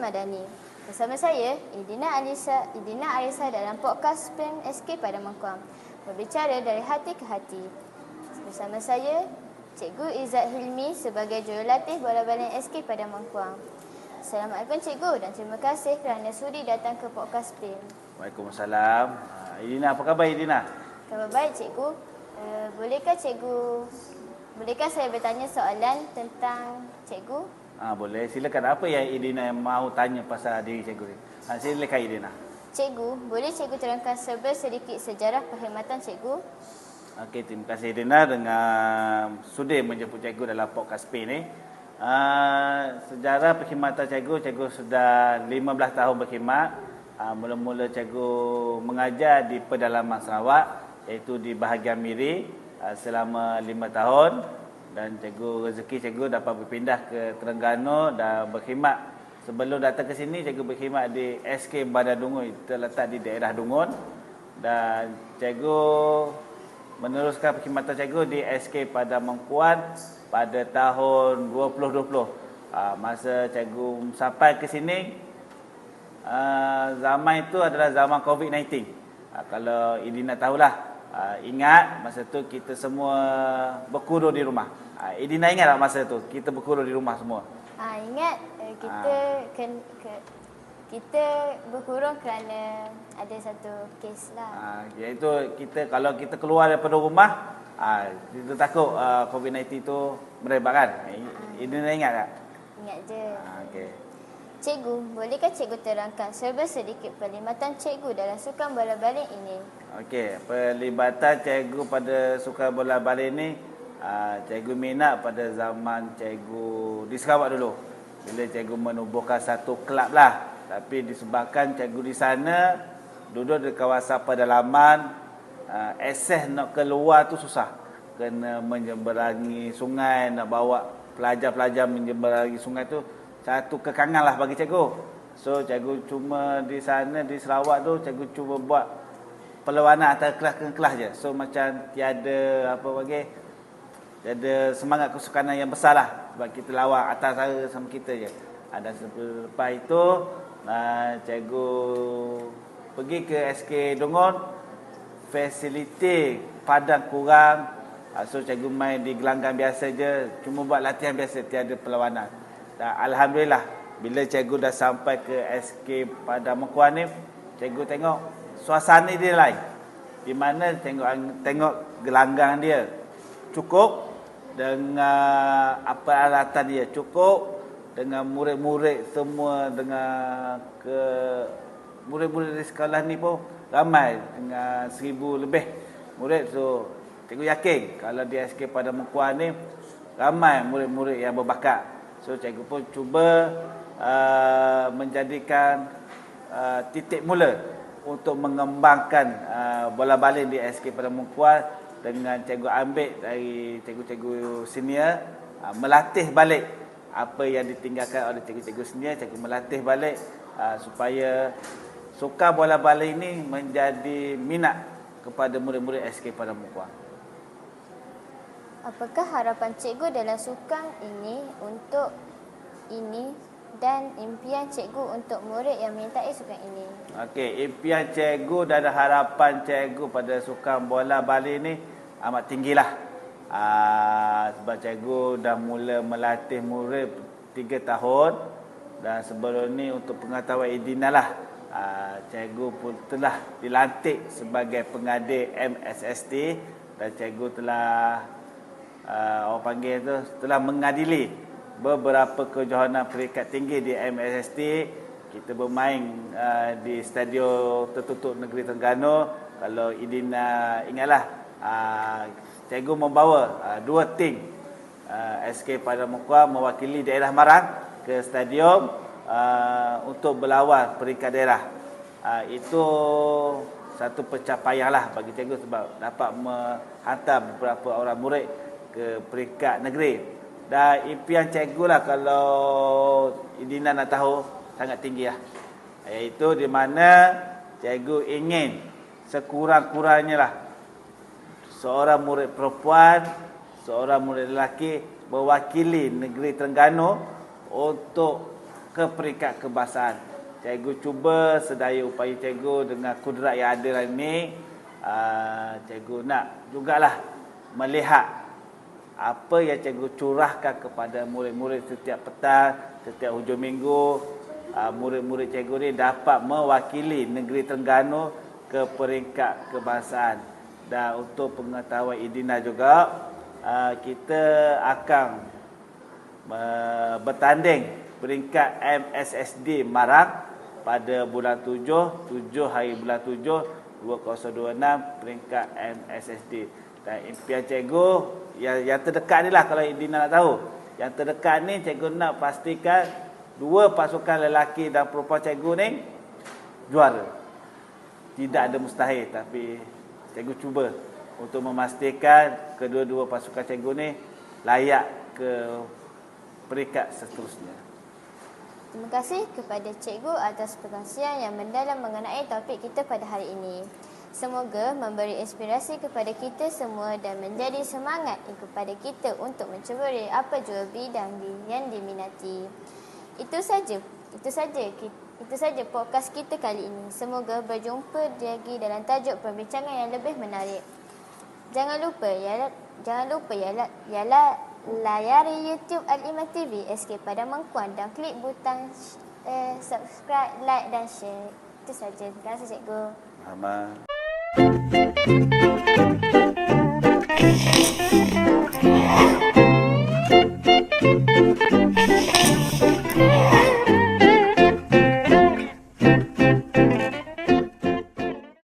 Madani. Bersama saya, Idina Alisa dalam podcast PIM SK pada Mangkuang. Berbicara dari hati ke hati. Bersama saya, Cikgu Izzat Hilmi sebagai jurulatih bola baling SK pada Mangkuang. Assalamualaikum Cikgu dan terima kasih kerana sudi datang ke podcast PIM. Waalaikumsalam. Idina, apa khabar Idina? Khabar baik Cikgu. Bolehkah saya bertanya soalan tentang Cikgu? Boleh. Silakan. Apa yang Idina mahu tanya pasal diri Cikgu ni? Silakan Idina. Cikgu, boleh Cikgu terangkan sedikit sejarah perkhidmatan Cikgu? Okey, terima kasih Idina dengan sudi menjemput Cikgu dalam podcast P ni. Sejarah perkhidmatan Cikgu sudah 15 tahun berkhidmat. Mula-mula Cikgu mengajar di pedalaman Sarawak, iaitu di bahagian Miri selama 5 tahun. Dan rezeki Cikgu dapat berpindah ke Terengganu dan berkhidmat. Sebelum datang ke sini, Cikgu berkhidmat di SK Bandar Dungun, terletak di daerah Dungun. Dan Cikgu meneruskan perkhidmatan Cikgu di SK Padang Mangkuan pada tahun 2020. Masa Cikgu sampai ke sini, zaman itu adalah zaman COVID-19. Kalau Idina tahulah, ingat masa tu kita semua berkurung di rumah. Idina ingat tak masa tu kita berkurung di rumah semua? Ingat. Kita berkurung kerana ada satu kes lah. Iaitu kalau kita keluar daripada rumah, kita takut COVID-19 tu merebak kan? Idina ingat tak? Ingat je. Okay. Cikgu, bolehkah Cikgu terangkan sedikit perkhidmatan Cikgu dalam sukan bola baling ini? Okey, perlibatan Cikgu pada sukan bola baling ni, Cikgu minat pada zaman Cikgu di Sarawak dulu. Bila Cikgu menubuhkan satu kelab lah. Tapi disebabkan Cikgu di sana duduk di kawasan pedalaman, akses nak keluar tu susah. Kena menyeberangi sungai, nak bawa pelajar-pelajar menyeberangi sungai tu satu kekangan lah bagi Cikgu. So Cikgu cuma di sana di Sarawak tu Cikgu cuba buat perlawanan antara kelas ke kelas je. So macam tiada tiada semangat kesukanan yang besar lah. Sebab kita lawan atas cara sama kita je. Dan selepas itu Cikgu pergi ke SK Dungun. Fasiliti padang kurang. So Cikgu main di gelanggang biasa je. Cuma buat latihan biasa, tiada perlawanan. Dan Alhamdulillah, bila Cikgu dah sampai ke SK Padang Mangkuan ni, Cikgu tengok suasana dia lain. Di mana tengok gelanggang dia cukup dengan peralatan dia cukup, dengan murid-murid semua, dengan murid-murid di sekolah ni pun ramai, dengan 1000 lebih murid. So Cikgu yakin kalau di SK Padang Mangkuan ni ramai murid-murid yang berbakat. So Cikgu pun cuba menjadikan titik mula untuk mengembangkan bola baling di SK Padang Mangkuan dengan Cikgu ambil dari cikgu-cikgu senior, melatih balik apa yang ditinggalkan oleh cikgu-cikgu senior. Cikgu melatih balik supaya sukan bola baling ini menjadi minat kepada murid-murid SK Padang Mangkuan. Apakah harapan Cikgu dalam sukan ini dan impian Cikgu untuk murid yang menyertai sukan ini? Okey, impian Cikgu dan harapan Cikgu pada sukan bola baling ni amat tinggilah. Sebab Cikgu dah mula melatih murid 3 tahun. Dan sebelum ni untuk pengetahuan Idina lah, Cikgu pun telah dilantik sebagai pengadil MSST. Dan Cikgu telah telah mengadili beberapa kejohanan peringkat tinggi di MSST. Kita bermain di stadium tertutup negeri Terengganu. Kalau Idina ingatlah, Cikgu membawa 2 tim SK Padang Mangkuan mewakili daerah Marang ke stadium untuk berlawan peringkat daerah. Itu satu pencapaian lah bagi Cikgu sebab dapat menghantar beberapa orang murid ke peringkat negeri. Dan impian Cikgu lah, kalau Idina nak tahu, sangat tinggi lah. Iaitu di mana Cikgu ingin sekurang-kurangnya lah seorang murid perempuan, seorang murid lelaki mewakili negeri Terengganu untuk ke peringkat kebahasaan. Cikgu cuba sedaya upaya cikgu dengan kudrat yang ada hari ini. Cikgu nak jugalah melihat apa yang cikgu curahkan kepada murid-murid setiap petang, setiap hujung minggu. Murid-murid cikgu ni dapat mewakili negeri Terengganu ke peringkat kebahasaan. Dan untuk pengetahuan Idina juga, kita akan bertanding peringkat MSSD Marang pada bulan 7 hari bulan 7 2026 peringkat MSSD. Dan impian cikgu yang terdekat ni lah, kalau Idina nak tahu. Yang terdekat ni cikgu nak pastikan 2 pasukan lelaki dan perempuan cikgu ni juara. Tidak ada mustahil, tapi cikgu cuba untuk memastikan kedua-dua pasukan cikgu ni layak ke peringkat seterusnya. Terima kasih kepada cikgu atas perkongsian yang mendalam mengenai topik kita pada hari ini. Semoga memberi inspirasi kepada kita semua dan menjadi semangat kepada kita untuk menceburi apa jua bidang yang diminati. Itu saja podcast kita kali ini. Semoga berjumpa lagi dalam tajuk perbincangan yang lebih menarik. Jangan lupa layari YouTube Al-Iman TV SK Padang Mangkuan dan klik butang subscribe, like dan share. Itu saja. Terima kasih cikgu. Sama.